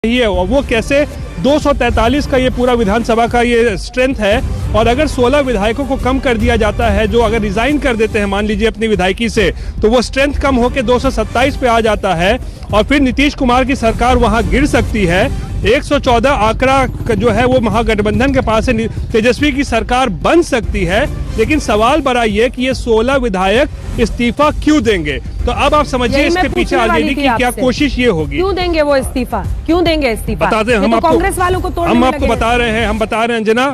है और वो कैसे 243 का ये पूरा विधानसभा का ये स्ट्रेंथ है और अगर 16 विधायकों को कम कर दिया जाता है जो अगर रिजाइन कर देते हैं मान लीजिए अपनी विधायकी से तो वो स्ट्रेंथ कम होकर 227 पे आ जाता है और फिर नीतीश कुमार की सरकार वहां गिर सकती है। 114 आंकड़ा जो है वो महागठबंधन के पास है, तेजस्वी की सरकार बन सकती है। लेकिन सवाल बड़ा ये कि ये 16 विधायक इस्तीफा क्यों देंगे। तो अब आप समझिए इसके पीछे आरजेडी की क्या कोशिश ये होगी। क्यों देंगे वो इस्तीफा, क्यों देंगे इस्तीफा? बताते हैं हम आपको, कांग्रेस वालों को हम आपको बता रहे हैं, अंजना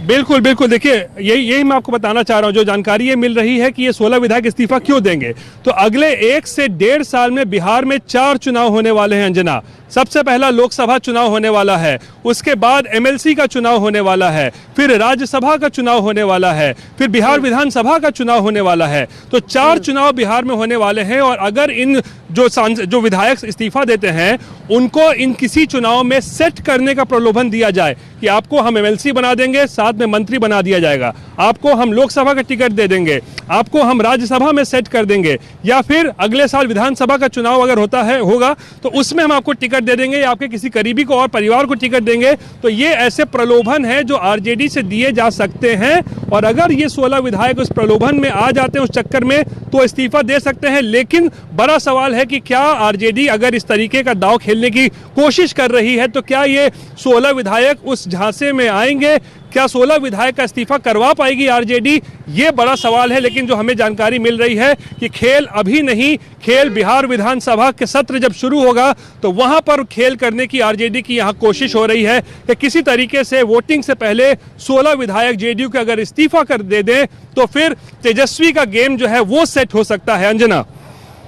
बिल्कुल बिल्कुल। देखिए यही मैं आपको बताना चाह रहा हूं, जो जानकारी ये मिल रही है कि ये 16 विधायक इस्तीफा क्यों देंगे। तो अगले 1 से 1.5 साल में बिहार में 4 चुनाव होने वाले हैं अंजना। सबसे पहला लोकसभा चुनाव होने वाला है, उसके बाद एमएलसी का चुनाव होने वाला है, फिर राज्यसभा का चुनाव होने वाला है, फिर बिहार विधानसभा का चुनाव होने वाला है। तो 4 चुनाव बिहार में होने वाले हैं और अगर इन जो विधायक इस्तीफा देते हैं उनको इन किसी चुनाव में सेट करने का प्रलोभन दिया जाए कि आपको हम एमएलसी बना देंगे, साथ में मंत्री बना दिया जाएगा, आपको हम लोकसभा का टिकट दे देंगे, आपको हम राज्यसभा में सेट कर देंगे, या फिर अगले साल विधानसभा का चुनाव अगर होगा तो उसमें हम आपको टिकट दे देंगे या आपके किसी करीबी को और परिवार को टिकट देंगे। तो ये ऐसे प्रलोभन है जो आरजेडी से दिए जा सकते हैं और अगर ये 16 विधायक उस प्रलोभन में आ जाते हैं, उस चक्कर में, तो इस्तीफा दे सकते हैं। लेकिन बड़ा सवाल है कि क्या आरजेडी अगर इस तरीके का दांव खेलने की कोशिश कर रही है तो क्या ये 16 विधायक उस झांसे में आएंगे? क्या 16 विधायक का इस्तीफा करवा पाएगी आरजेडी? ये बड़ा सवाल है। लेकिन जो हमें जानकारी मिल रही है कि खेल अभी नहीं, खेल बिहार विधानसभा के सत्र जब शुरू होगा तो वहां पर खेल करने की आरजेडी की यहां कोशिश हो रही है कि किसी तरीके से वोटिंग से पहले 16 विधायक जेडीयू के अगर इस्तीफा कर दे दें तो फिर तेजस्वी का गेम जो है वो सेट हो सकता है अंजना।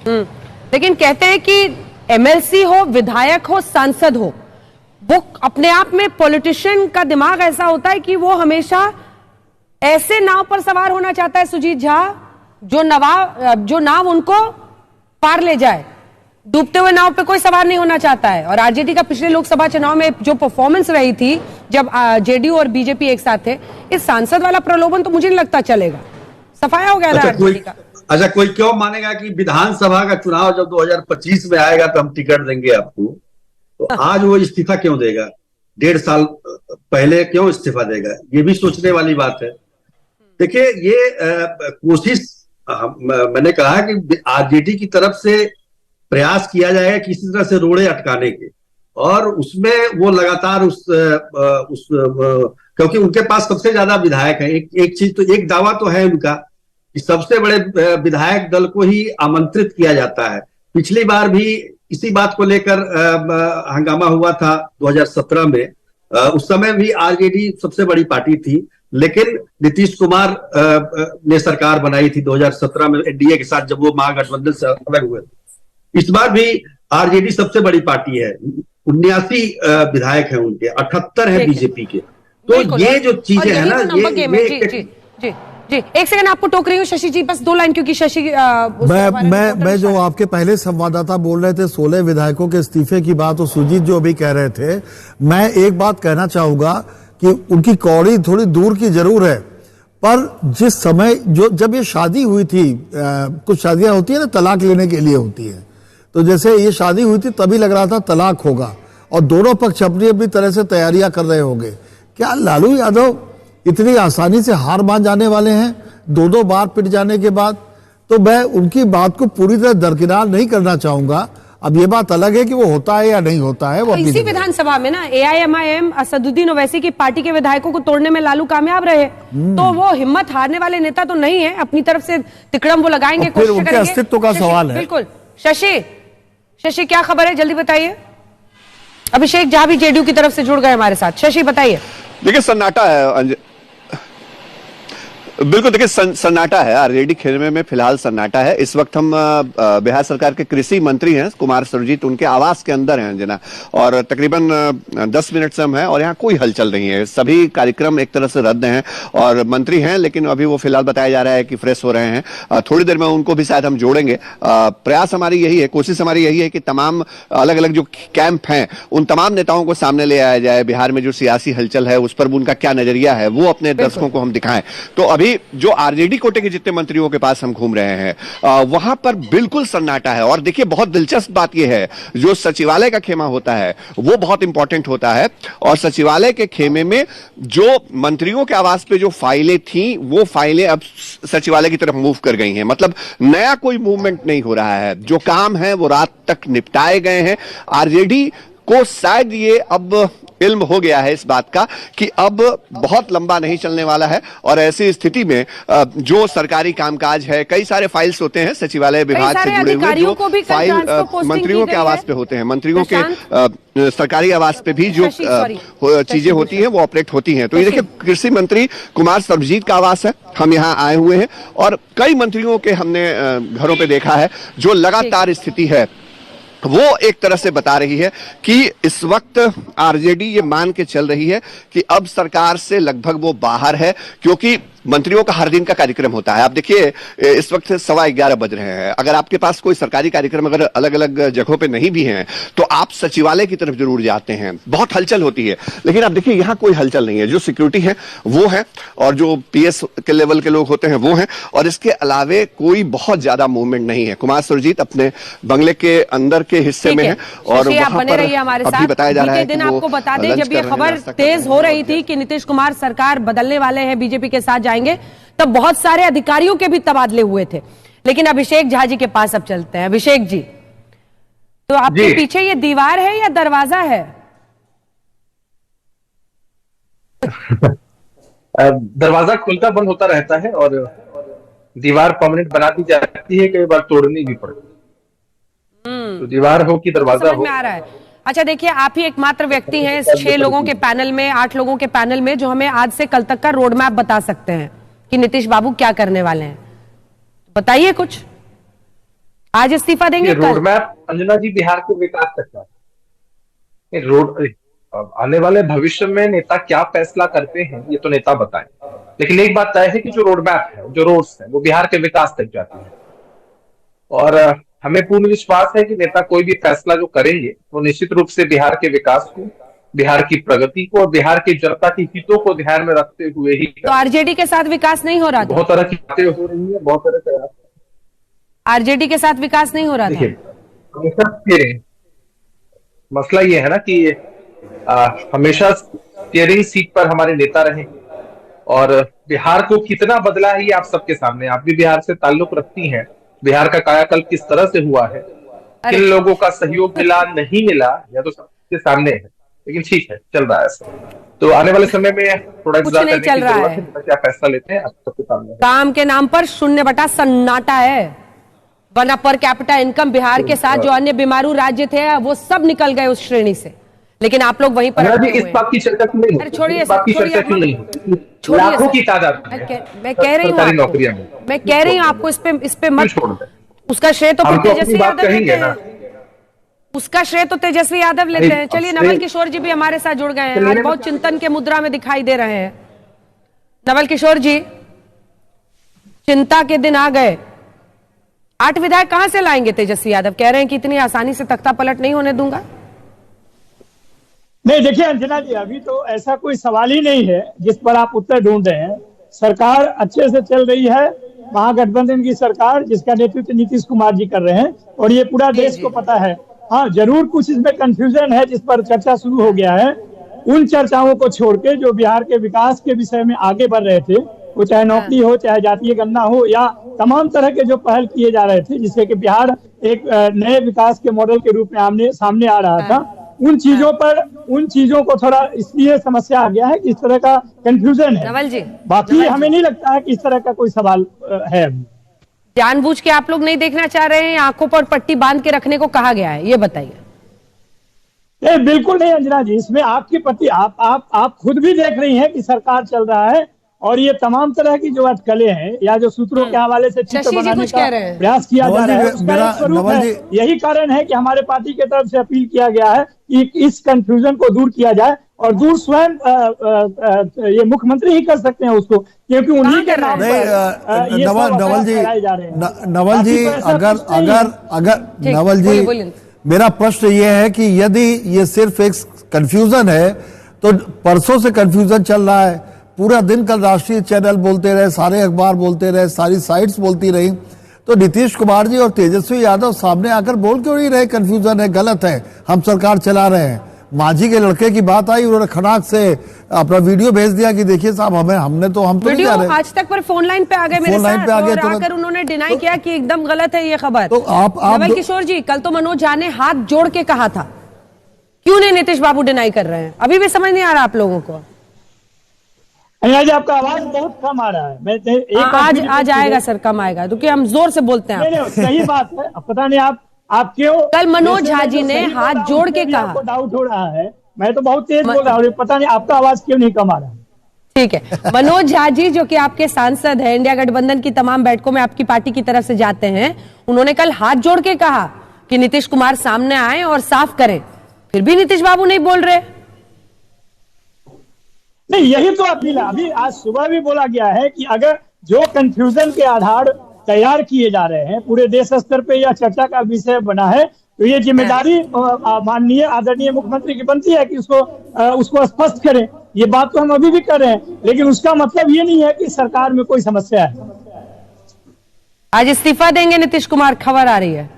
लेकिन कहते हैं कि एमएलसी हो, विधायक हो, सांसद हो, वो अपने आप में पॉलिटिशियन का दिमाग ऐसा होता है कि वो हमेशा ऐसे नाव पर सवार होना चाहता है सुजीत झा जो नाव उनको पार ले जाए। डूबते हुए नाव पे कोई सवार नहीं होना चाहता है। और आरजेडी का पिछले लोकसभा चुनाव में जो परफॉर्मेंस रही थी जब जेडीयू और बीजेपी एक साथ थे, इस सांसद वाला प्रलोभन तो मुझे नहीं लगता चलेगा, सफाया हो गया था आरजेडी का। अच्छा, कोई क्यों मानेगा कि विधानसभा का चुनाव जब 2025 में आएगा तो हम टिकट देंगे आपको, तो आज वो इस्तीफा क्यों देगा? 1.5 साल पहले क्यों इस्तीफा देगा? ये भी सोचने वाली बात है। देखिए ये कोशिश मैंने कहा कि आरजेडी की तरफ से प्रयास किया जाएगा किसी तरह से रोड़े अटकाने के, और उसमें वो लगातार क्योंकि उनके पास सबसे ज्यादा विधायक है। एक चीज तो, एक दावा तो है उनका कि सबसे बड़े विधायक दल को ही आमंत्रित किया जाता है। पिछली बार भी इसी बात को लेकर हंगामा हुआ था 2017 में। उस समय भी आरजेडी सबसे बड़ी पार्टी थी, लेकिन नीतीश कुमार ने सरकार बनाई थी 2017 में एनडीए के साथ, जब वो महागठबंधन से अलग हुए। इस बार भी आरजेडी सबसे बड़ी पार्टी है, 79 विधायक हैं उनके, 78 है बीजेपी के। तो ये जो चीजें है ना, जी एक सेकंड आपको टोक रही हूँ शशि जी, बस 2 लाइन, क्योंकि शशि मैं जो आपके पहले संवाददाता बोल रहे थे 16 विधायकों के इस्तीफे की बात, और सुजीत जो अभी कह रहे थे, मैं एक बात कहना चाहूंगा कि उनकी कौड़ी थोड़ी दूर की जरूर है, पर जिस समय जब ये शादी हुई थी, कुछ शादियां होती है ना तलाक लेने के लिए होती है, तो जैसे ये शादी हुई थी तभी लग रहा था तलाक होगा और दोनों पक्ष अपनी अपनी तरह से तैयारियां कर रहे होंगे। क्या लालू यादव इतनी आसानी से हार मान जाने वाले हैं 2 बार पिट जाने के बाद? तो मैं उनकी बात को पूरी तरह दरकिनार नहीं करना चाहूंगा। अब ये बात अलग है कि वो होता है या नहीं होता है। वो तो इसी विधानसभा में ना एआईएमआईएम असदुद्दीन ओवैसी की पार्टी के विधायकों को तोड़ने में लालू कामयाब रहे, तो वो हिम्मत हारने वाले नेता तो नहीं है। अपनी तरफ से तिकड़म वो लगाएंगे, कोशिश करेंगे। अस्तित्व का सवाल है। बिल्कुल। शशि क्या खबर है, जल्दी बताइए। अभिषेक झा भी जेडीयू की तरफ से जुड़ गए हमारे साथ। शशि बताइए। देखिए सन्नाटा है, बिल्कुल देखिए सन्नाटा है आरजेडी खेमे में, फिलहाल सन्नाटा है। इस वक्त हम बिहार सरकार के कृषि मंत्री हैं कुमार सर्वजीत, उनके आवास के अंदर हैं अंजना, और तकरीबन 10 मिनट से हम हैं और यहाँ कोई हलचल नहीं है। सभी कार्यक्रम एक तरह से रद्द हैं और मंत्री हैं, लेकिन अभी वो फिलहाल बताया जा रहा है कि फ्रेश हो रहे हैं। थोड़ी देर में उनको भी शायद हम जोड़ेंगे। प्रयास हमारी यही है, कोशिश हमारी यही है कि तमाम अलग अलग जो कैंप हैं उन तमाम नेताओं को सामने ले आया जाए। बिहार में जो सियासी हलचल है उस पर उनका क्या नजरिया है वो अपने दर्शकों को हम दिखाएं। तो अभी कि जो आरजेडी कोटे के जितने मंत्रियों के पास हम घूम रहे हैं वहां पर बिल्कुल सन्नाटा है। और देखिए बहुत दिलचस्प बात यह है, जो सचिवालय का खेमा होता है वो बहुत इंपॉर्टेंट होता है, और सचिवालय के खेमे में जो मंत्रियों के आवास पे जो फाइलें थी वो फाइलें अब सचिवालय की तरफ मूव कर गई हैं। मतलब नया कोई मूवमेंट नहीं हो रहा है, जो काम है वो रात तक निपटाए गए हैं। आरजेडी को शायद ये अब इल्म हो गया है इस बात का कि अब बहुत लंबा नहीं चलने वाला है, और ऐसी स्थिति में जो सरकारी कामकाज है, कई सारे फाइल्स होते हैं सचिवालय विभाग से जुड़े हुए जो फाइल मंत्रियों के आवास पे होते हैं, मंत्रियों के सरकारी आवास पे भी जो चीजें होती हैं वो ऑपरेट होती हैं। तो ये देखिए कृषि मंत्री कुमार सर्वजीत का आवास है, हम यहाँ आए हुए हैं, और कई मंत्रियों के हमने घरों पे देखा है। जो लगातार स्थिति है वो एक तरह से बता रही है कि इस वक्त आरजेडी ये मान के चल रही है कि अब सरकार से लगभग वो बाहर है, क्योंकि मंत्रियों का हर दिन का कार्यक्रम होता है। आप देखिए इस वक्त 11:15 बज रहे हैं, अगर आपके पास कोई सरकारी कार्यक्रम अगर अलग अलग जगहों पे नहीं भी हैं तो आप सचिवालय की तरफ जरूर जाते हैं, बहुत हलचल होती है। लेकिन आप देखिए यहाँ कोई हलचल नहीं है, जो सिक्योरिटी है वो है, और जो पीएस के लेवल के लोग होते हैं वो हैं, और इसके अलावे कोई बहुत ज्यादा मूवमेंट नहीं है। कुमार सुरजीत अपने बंगले के अंदर के हिस्से में है, और वहां पर अभी बताया जा रहा है दिन आपको बता दें जब ये खबर तेज हो रही थी कि नीतीश कुमार सरकार बदलने वाले हैं, बीजेपी के साथ जाएंगे, तब बहुत सारे अधिकारियों के भी तबादले हुए थे। लेकिन अभिषेक झा जी के पास अब चलते हैं। अभिषेक जी, तो आपके पीछे ये दीवार है या दरवाजा है? दरवाजा खुलता बंद होता रहता है, और दीवार परमानेंट बना दी जाती है, कई बार तोड़नी भी पड़ती है। तो दीवार हो कि दरवाजा हो, में आ रहा है। अच्छा देखिए, आप ही एकमात्र व्यक्ति हैं इस 6 लोगों के पैनल में, 8 लोगों के पैनल में, जो हमें आज से कल तक का रोड मैप बता सकते हैं कि नीतीश बाबू क्या करने वाले हैं। बताइए कुछ, आज इस्तीफा देंगे? रोड मैप अंजना जी बिहार के विकास तक का रोड, आने वाले भविष्य में नेता क्या फैसला करते हैं ये तो नेता बताएं, लेकिन एक बात तय है कि जो रोड मैप है, जो रोड्स है, वो बिहार के विकास तक जाती है। और हमें पूर्ण विश्वास है कि नेता कोई भी फैसला जो करेंगे वो निश्चित रूप से बिहार के विकास को, बिहार की प्रगति को और बिहार की जनता के हितों को ध्यान में रखते हुए ही। तो आरजेडी के साथ विकास नहीं हो रहा था? बहुत तरह की बातें हो रही है, बहुत तरह से आरजेडी के साथ विकास नहीं हो रहा था। मसला ये है ना कि हमेशा स्टीयरिंग सीट पर हमारे नेता रहे, और बिहार को कितना बदला है ये आप सबके सामने, आप भी बिहार से ताल्लुक रखती हैं, बिहार का कायाकल्प किस तरह से हुआ है, किन लोगों का सहयोग मिला नहीं मिला, या तो सबके सामने है। लेकिन ठीक है, चल रहा है ऐसा। तो आने वाले समय में थोड़ा कुछ नहीं चल रहा है, क्या फैसला लेते हैं आप सबके सामने। काम के नाम पर 0 सन्नाटा है, वरना पर कैपिटा इनकम बिहार के साथ जो अन्य बीमारू राज्य थे वो सब निकल गए उस श्रेणी से। लेकिन आप लोग वहीं पर इस बात की चर्चा क्यों नहीं होती? छोड़िए, लाखों की तादाद मैं कह रही हूँ, मैं कह रही हूँ आपको इस पे मत, उसका श्रेय तो तेजस्वी यादव लेते हैं, उसका श्रेय तो तेजस्वी यादव लेते हैं। चलिए, नवल किशोर जी भी हमारे साथ जुड़ गए हैं, आज बहुत चिंतन के मुद्रा में दिखाई दे रहे हैं। नवल किशोर जी, चिंता के दिन आ गए, 8 विधायक कहां से लाएंगे? तेजस्वी यादव कह रहे हैं कि इतनी आसानी से तख्ता पलट नहीं होने दूंगा। नहीं, देखिए अंजना जी, अभी तो ऐसा कोई सवाल ही नहीं है जिस पर आप उत्तर ढूंढ रहे हैं। सरकार अच्छे से चल रही है, महागठबंधन की सरकार जिसका नेतृत्व नीतीश कुमार जी कर रहे हैं, और ये पूरा देश को पता है। हाँ, जरूर कुछ इसमें कंफ्यूजन है जिस पर चर्चा शुरू हो गया है। उन चर्चाओं को छोड़ के जो बिहार के विकास के विषय में आगे बढ़ रहे थे, वो चाहे नौकरी हो, चाहे जातीय गणना हो, या तमाम तरह के जो पहल किए जा रहे थे जिससे कि बिहार एक नए विकास के मॉडल के रूप में सामने आ रहा था, उन चीजों को थोड़ा इसलिए समस्या आ गया है कि इस तरह का कंफ्यूजन है। नवल जी, बाकी हमें नहीं लगता है कि इस तरह का कोई सवाल है। जानबूझ के आप लोग नहीं देखना चाह रहे हैं, आंखों पर पट्टी बांध के रखने को कहा गया है, ये बताइए। नहीं, बिल्कुल नहीं अंजना जी, इसमें आपकी पट्टी आप खुद भी देख रही हैं कि सरकार चल रहा है, और ये तमाम तरह की जो अटकलें हैं या जो सूत्रों के हवाले से चित्र बनाने का प्रयास किया जा रहा है, उसका एक स्वरूप है। यही कारण है कि हमारे पार्टी की तरफ से अपील किया गया है कि इस कंफ्यूजन को दूर किया जाए, और दूर स्वयं ये मुख्यमंत्री ही कर सकते हैं उसको, क्योंकि उन्हीं के नाम पर ये नवल जी, अगर नवल जी, मेरा प्रश्न ये है कि यदि ये सिर्फ एक कंफ्यूजन है तो परसों से कंफ्यूजन चल रहा है, पूरा दिन कल राष्ट्रीय चैनल बोलते रहे, सारे अखबार बोलते रहे, सारी साइट्स बोलती रही। तो नीतीश कुमार जी और तेजस्वी यादव सामने आकर बोल क्यों नहीं रहे कन्फ्यूजन है, गलत है, हम सरकार चला रहे हैं। मांझी के लड़के की बात आई, उन्होंने खड़ाक से अपना वीडियो भेज दिया कि देखिए साहब हम तो नहीं जा रहे। आज तक पर फोन लाइन पे आ गए मेरे साथ और आकर उन्होंने डिनाई किया कि एकदम गलत है ये खबर। तो आप नवल किशोर जी, कल तो मनोज झा ने हाथ जोड़ के कहा था, क्यों नहीं नीतीश बाबू डिनाई कर रहे हैं? अभी भी समझ नहीं आ रहा आप लोगों को? जी आपका आवाज बहुत कम आ रहा है। मैं आज आएगा सर, कम आएगा क्योंकि हम जोर से बोलते हैं। नहीं, सही बात है। अब पता नहीं आप क्यों कल मनोज झा जी ने हाथ जोड़ के कहा, आपको डाउट हो रहा है। मैं तो बहुत तेज बोल रहा हूँ, पता नहीं आपका आवाज क्यों नहीं कम आ रहा है। ठीक है, मनोज झा जी जो कि आपके सांसद है, इंडिया गठबंधन की तमाम बैठकों में आपकी पार्टी की तरफ से जाते हैं, उन्होंने कल हाथ जोड़ के कहा कि नीतीश कुमार सामने आए और साफ करें, फिर भी नीतीश बाबू नहीं बोल रहे। नहीं, यही तो अपील है। अभी आज सुबह भी बोला गया है कि अगर जो कंफ्यूजन के आधार तैयार किए जा रहे हैं पूरे देश स्तर पे या चर्चा का विषय बना है, तो ये जिम्मेदारी माननीय आदरणीय मुख्यमंत्री की बनती है कि उसको स्पष्ट करें। ये बात तो हम अभी भी कर रहे हैं, लेकिन उसका मतलब ये नहीं है कि सरकार में कोई समस्या है। आज इस्तीफा देंगे नीतीश कुमार, खबर आ रही है।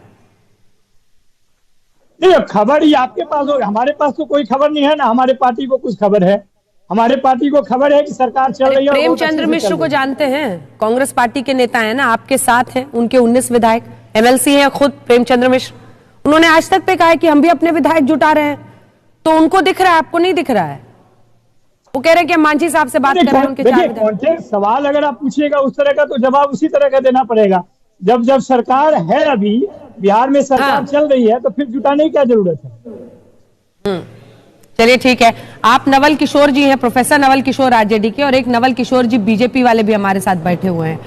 नहीं, खबर ही आपके पास हो, हमारे पास तो कोई खबर नहीं है ना। हमारे पार्टी को कुछ खबर है, हमारे पार्टी को खबर है कि सरकार चल रही है। प्रेमचंद्र मिश्र को जानते हैं, कांग्रेस पार्टी के नेता हैं ना, आपके साथ हैं, उनके 19 विधायक एमएलसी हैं खुद प्रेमचंद्र मिश्र। उन्होंने आज तक पे कहा है कि हम भी अपने विधायक जुटा रहे हैं, तो उनको दिख रहा है, आपको नहीं दिख रहा है। वो कह रहे हैं कि मांझी साहब से बात कर रहे हैं, उनके 4 विधायक। सवाल अगर आप पूछिएगा उस तरह का, तो जवाब उसी तरह का देना पड़ेगा। जब सरकार है, अभी बिहार में सरकार चल रही है, तो फिर जुटाने की क्या जरूरत है? चलिए ठीक है। आप नवल किशोर जी हैं, प्रोफेसर नवल किशोर आरजेडी के, और एक नवल किशोर जी बीजेपी वाले भी हमारे साथ बैठे हुए हैं।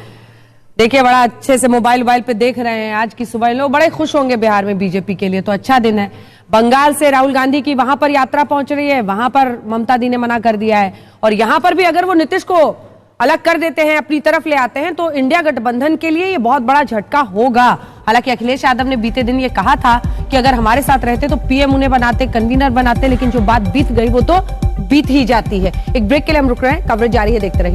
देखिए बड़ा अच्छे से मोबाइल पे देख रहे हैं। आज की सुबह लोग बड़े खुश होंगे बिहार में बीजेपी के लिए, तो अच्छा दिन है। बंगाल से राहुल गांधी की वहां पर यात्रा पहुंच रही है, वहां पर ममता दी ने मना कर दिया है, और यहां पर भी अगर वो नीतीश को अलग कर देते हैं, अपनी तरफ ले आते हैं, तो इंडिया गठबंधन के लिए ये बहुत बड़ा झटका होगा। हालांकि अखिलेश यादव ने बीते दिन ये कहा था कि अगर हमारे साथ रहते तो पीएम उन्हें बनाते, कन्वीनर बनाते, लेकिन जो बात बीत गई वो तो बीत ही जाती है। एक ब्रेक के लिए हम रुक रहे हैं, कवरेज जारी है, देखते रहिए।